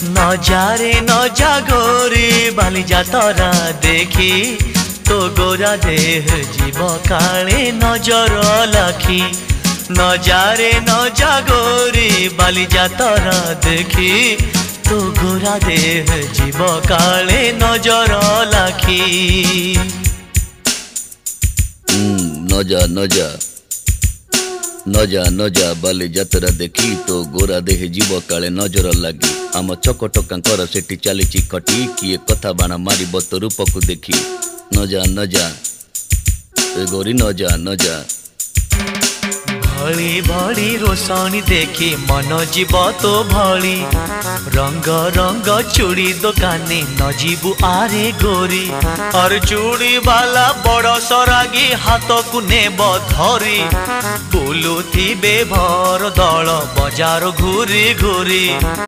नजारे नजा गोरी बाली जातरा देखी तो गोरा देह जीव काले नजर लाखी। नजारे नजा गोरी बाली जातरा देखी तो गोरा देह जीव काले नजर लाखी। नजा नजा नजा नजा बाली जातरा देखी तो गोरा देह जीव काले नजर लगी। आम चकटकांकर सेठी चली खटी किए कथा बाण मार तो रूप को देखी। नजा नजा गोरी नजा नजा भली भली रोशनी देखी मन जीव तो भली। रंग रंग चूड़ी दुकानी न जीवु आरे गोरी। और चूड़ी वाला बड़ सरागी हाथ को नेब धरी। बुलुथिबे भर दल बजार घूरी घूरी।